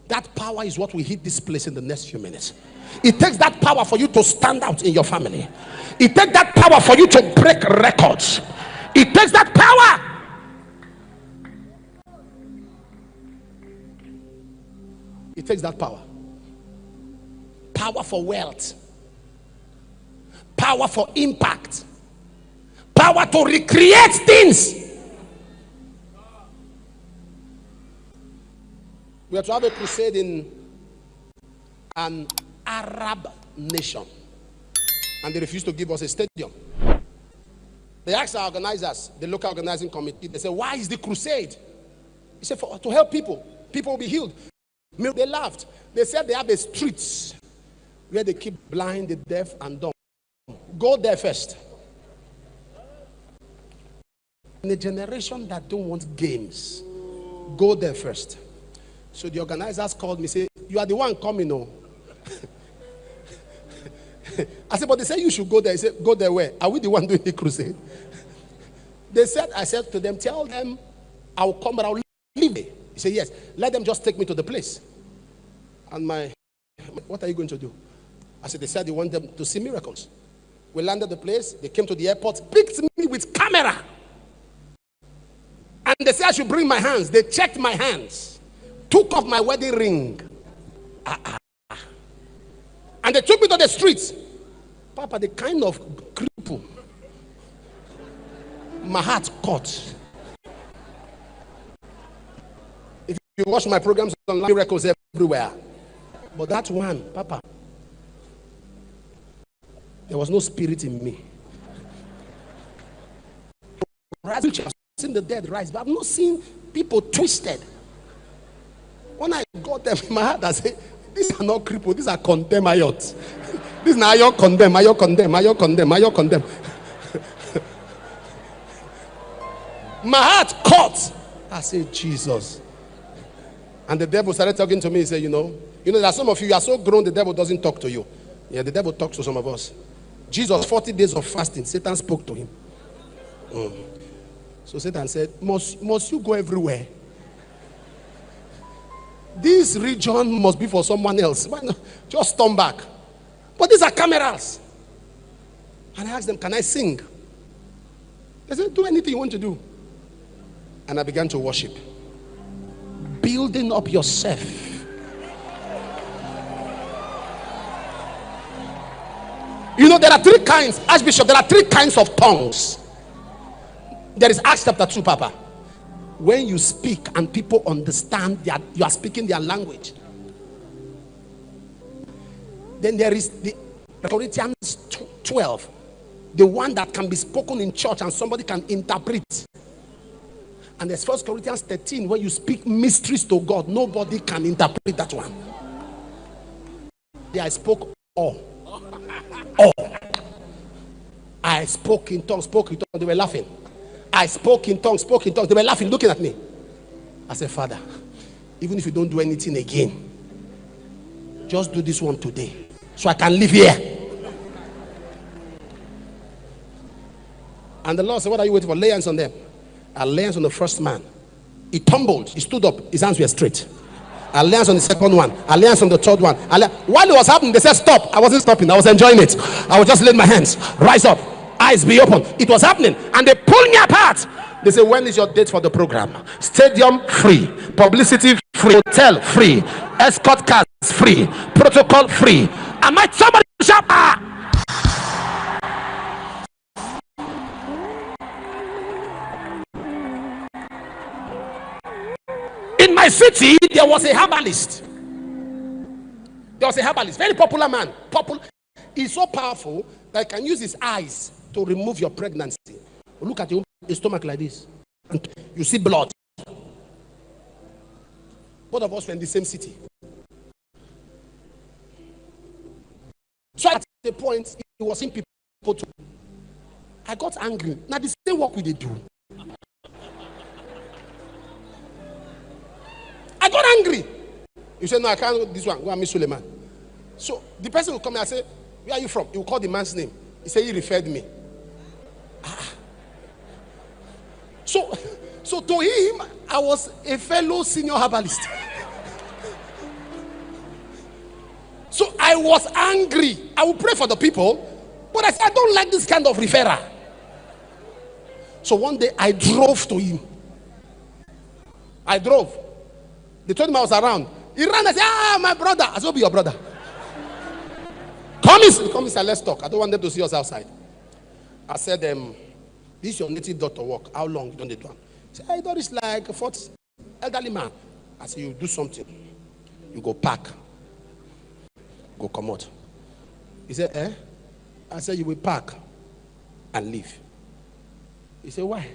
That power is what will hit this place in the next few minutes. It takes that power for you to stand out in your family. It takes that power for you to break records. It takes that power. It takes that power. Power for wealth. Power for impact. Power to recreate things. We are to have a crusade in an Arab nation, and they refused to give us a stadium. They asked our organizers, the local organizing committee, they said, why is the crusade? He said, to help people. People will be healed. They laughed. They said they have a streets where they keep blind, the deaf, and dumb. Go there first. In a generation that don't want games, go there first. So the organizers called me, say, you are the one coming, no? I said, but they said you should go there. He said, go there where? Are we the one doing the crusade? They said, I said to them, tell them I'll come, but I'll leave there. He said, yes, let them just take me to the place. And what are you going to do? I said, they said they want them to see miracles. We landed the place, they came to the airport, picked me with camera. And they said I should bring my hands. They checked my hands. Took off my wedding ring. And they took me to the streets. Papa, the kind of cripple my heart caught. If you watch my programs on miracles everywhere, but that one, Papa, there was no spirit in me. I've seen the dead rise, but I've not seen people twisted. When I got them in my heart, I said, these are not cripples, these are condemned ayots. These are ayot condemn, ayot condemn, ayot condemn, ayot condemn. My heart caught. I said, Jesus. And the devil started talking to me. He said, you know, there are some of you are so grown, the devil doesn't talk to you. Yeah, the devil talks to some of us. Jesus, 40 days of fasting, Satan spoke to him. So Satan said, must you go everywhere? This region must be for someone else. Why not? Just turn back. But these are cameras. And I asked them, can I sing? They said, do anything you want to do. And I began to worship. Building up yourself. You know, there are three kinds, Archbishop, there are three kinds of tongues. There is Acts chapter 2, Papa. When you speak and people understand that you are speaking their language. Then there is the Corinthians 12. The one that can be spoken in church and somebody can interpret. And there's 1 Corinthians 13, where you speak mysteries to God. Nobody can interpret that one. I spoke all. I spoke in tongues, they were laughing. I spoke in tongues, they were laughing, looking at me. I said, Father, even if you don't do anything again, just do this one today, so I can live here. And the Lord said, what are you waiting for? Lay hands on them. I lay hands on the first man. He tumbled, he stood up, his hands were straight. I lay hands on the second one. I lay hands on the third one. While it was happening, they said stop. I wasn't stopping, I was enjoying it. I was just laying my hands. Rise up, eyes be open. It was happening, and they pulled me apart. They said, when is your date for the program? Stadium free, publicity free, hotel free, escort cars free, protocol free. I might somebody shout, In my city, there was a herbalist. Very popular man. He's so powerful that he can use his eyes to remove your pregnancy. Look at your stomach like this, and you see blood. Both of us were in the same city. So at the point, he was in people too. I got angry. Now the same work we they do. I got angry. You said, no, I can't do this one. Go and meet Suleman. So the person will come and say, where are you from? He will call the man's name. He said, he referred me. So to him, I was a fellow senior herbalist. So I was angry. I would pray for the people, but I said, I don't like this kind of referral. So one day I drove to him. I drove. They told him I was around. He ran and said, my brother. I said, be your brother. Come inside, let's talk. I don't want them to see us outside. I said, this is your native daughter work. How long you don't do it? He said, I thought it's like a 40 elderly man. I said, you do something. You go pack. Go come out. He said, I said, you will pack and leave. He said, why?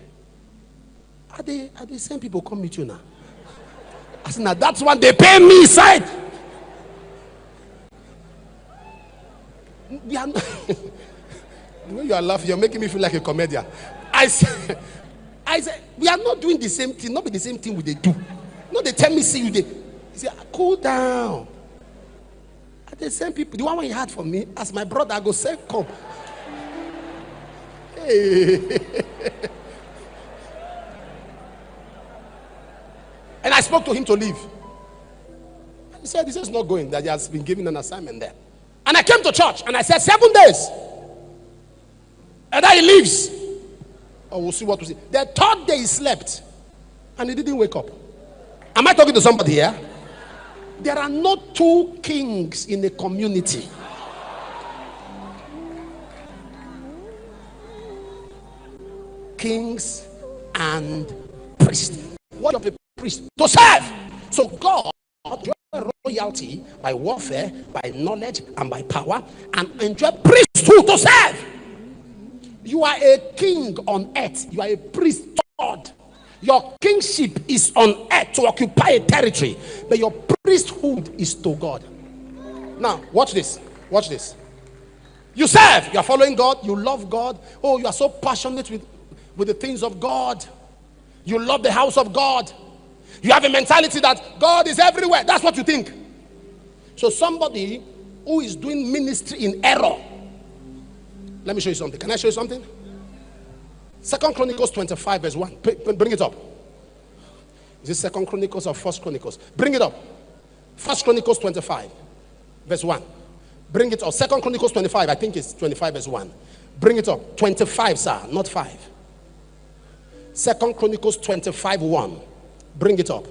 Are they same people come meet you now? I said, now that's what they pay me inside. They are not the way you are laughing, you're making me feel like a comedian. I said, we are not doing the same thing, not be the same thing we they do. No, they tell me, see you, they say, cool down. Are the same people, the one you had for me, as my brother, I go say, come. Hey. And I spoke to him to leave. He said, this is not going, that he has been given an assignment there. And I came to church and I said, 7 days. And then he leaves. Oh, we'll see what we see. The third day he slept and he didn't wake up. Am I talking to somebody here? There are not two kings in a community. Kings and priests. What of a priest? To serve. So God, royalty by warfare, by knowledge, and by power, and enjoy priesthood to serve. You are a king on earth. You are a priest God. Your kingship is on earth to occupy a territory, but your priesthood is to God. Now, watch this. Watch this. You serve. You are following God. You love God. Oh, you are so passionate with the things of God. You love the house of God. You have a mentality that God is everywhere. That's what you think. So somebody who is doing ministry in error. Let me show you something. Can I show you something? 2 Chronicles 25 verse 1. Bring it up. Is it 2 Chronicles or 1 Chronicles? Bring it up. 1 Chronicles 25 verse 1. Bring it up. 2 Chronicles 25. I think it's 25 verse 1. Bring it up. 25, sir. Not 5. 2 Chronicles 25 1. Bring it up.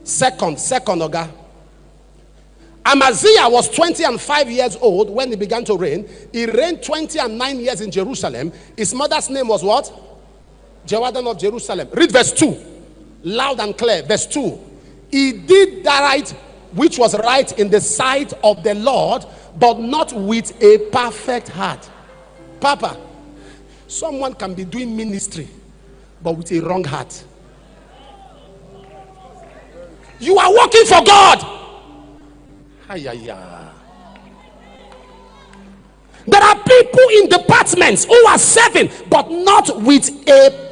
Second, Oga. Amaziah was 20 and 5 years old when he began to reign. He reigned 20 and 9 years in Jerusalem. His mother's name was what? Jehoadan of Jerusalem. Read verse 2. Loud and clear. Verse 2. He did that right which was right in the sight of the Lord, but not with a perfect heart. Papa, someone can be doing ministry, but with a wrong heart. You are working for God. There are people in departments who are serving, but not with a.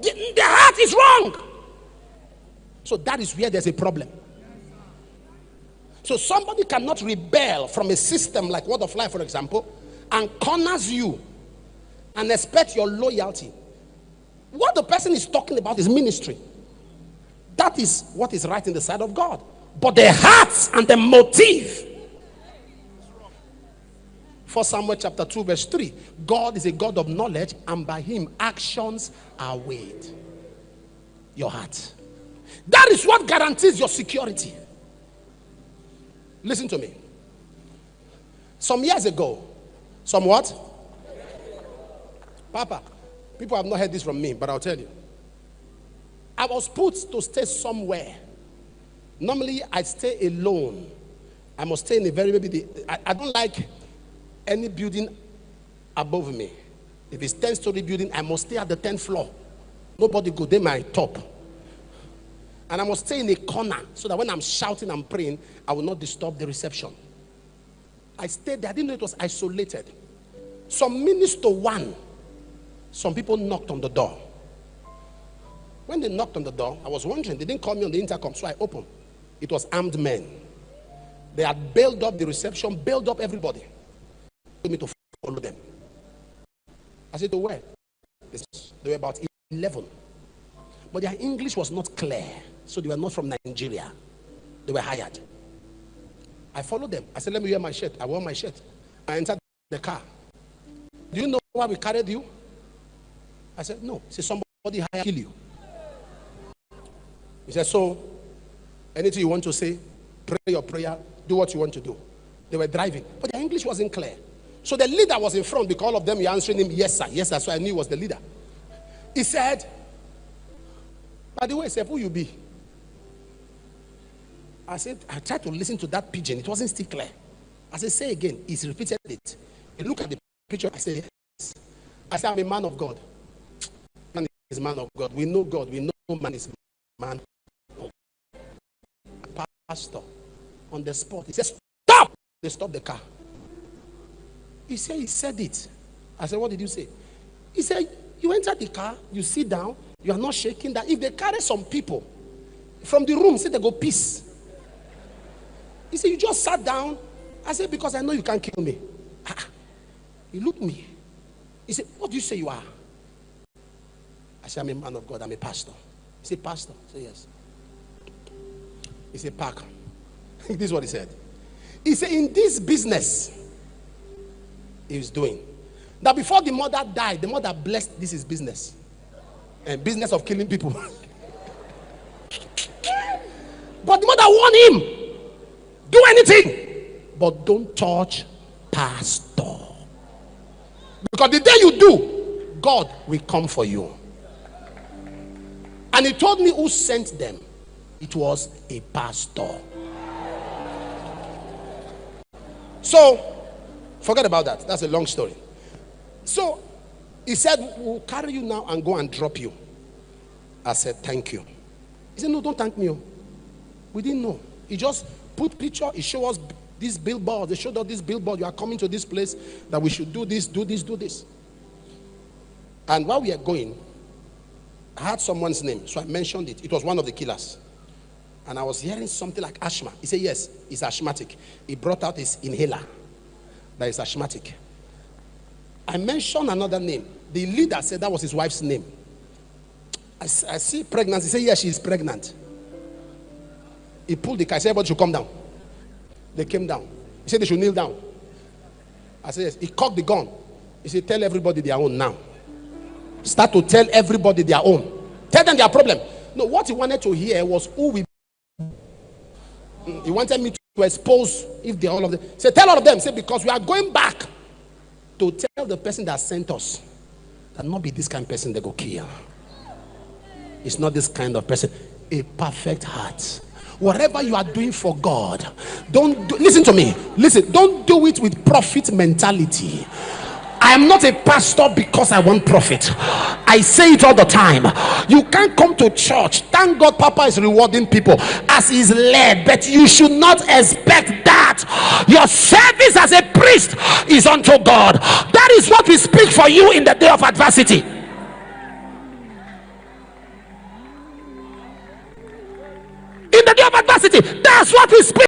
The heart is wrong. So that is where there's a problem. So somebody cannot rebel from a system like Word of Life, for example, and corners you and expect your loyalty. What the person is talking about is ministry. That is what is right in the sight of God. But the hearts and the motive. 1 Samuel chapter 2 verse 3. God is a God of knowledge, and by him actions are weighed. Your heart. That is what guarantees your security. Listen to me. Some years ago, somewhat, Papa, people have not heard this from me, but I'll tell you. I was put to stay somewhere. Normally, I stay alone. I must stay in a very, I don't like any building above me. If it's 10-story building, I must stay at the 10th floor. Nobody go there my top. And I must stay in a corner so that when I'm shouting and praying, I will not disturb the reception. I stayed there. I didn't know it was isolated. Some minutes to 1, some people knocked on the door. When they knocked on the door, I was wondering, they didn't call me on the intercom, so I opened. It was armed men. They had bailed up the reception, bailed up everybody. They told me to follow them. I said, to where? They were about 11. but their English was not clear. So they were not from Nigeria. They were hired. I followed them. I said, let me wear my shirt. I wore my shirt. I entered the car. Do you know why we carried you? I said, no. He said, somebody hired kill you. He said, so anything you want to say, pray your prayer, do what you want to do. They were driving, but their English wasn't clear. So the leader was in front because all of them were answering him, yes, sir, yes, sir. So I knew he was the leader. He said, by the way, sir, who you be? I said, I tried to listen to that pigeon. It wasn't still clear. I said, say again. He's repeated it. He looked at the picture. I said, yes. I said, I'm a man of God. Man is man of God. We know God. We know man is man. Pastor, on the spot, he said, stop! They stopped the car. He said it. I said, what did you say? He said, you enter the car, you sit down, you are not shaking. That if they carry some people from the room, say they go peace. He said, you just sat down. I said, because I know you can't kill me. He looked at me. He said, what do you say you are? I said, I'm a man of God. I'm a pastor. He said, pastor? I said, yes. He said, park. This is what he said. He said, in this business he was doing, that before the mother died, the mother blessed this is business. And business of killing people. But the mother warned him, do anything, but don't touch pastor. Because the day you do, God will come for you. And he told me who sent them. It was a pastor. So, forget about that. That's a long story. So, he said, we'll carry you now and go and drop you. I said, thank you. He said, no, don't thank me. We didn't know. He just put picture. He showed us this billboard. They showed us this billboard. You are coming to this place, that we should do this, do this, do this. And while we are going, I had someone's name, so I mentioned it. It was one of the killers. And I was hearing something like asthma. He said, yes, he's asthmatic. He brought out his inhaler that is asthmatic. I mentioned another name. The leader said that was his wife's name. I see pregnancy. He said, yes, she's pregnant. He pulled the car. I said, everybody should come down. They came down. He said they should kneel down. I said, yes. He cocked the gun. He said, tell everybody their own now. Start to tell everybody their own. Tell them their problem. No, what he wanted to hear was who we. He wanted me to expose if they all of them. Say, tell all of them. Say, because we are going back to tell the person that sent us that not be this kind of person they go kill. It's not this kind of person. A perfect heart. Whatever you are doing for God, don't do, listen to me. Listen, don't do it with profit mentality. I am not a pastor because I want profit. I say it all the time. You can't come to church. Thank God Papa is rewarding people as he's led, but you should not expect that. Your service as a priest is unto God. That is what we speak for you in the day of adversity. In the day of adversity, that's what we speak.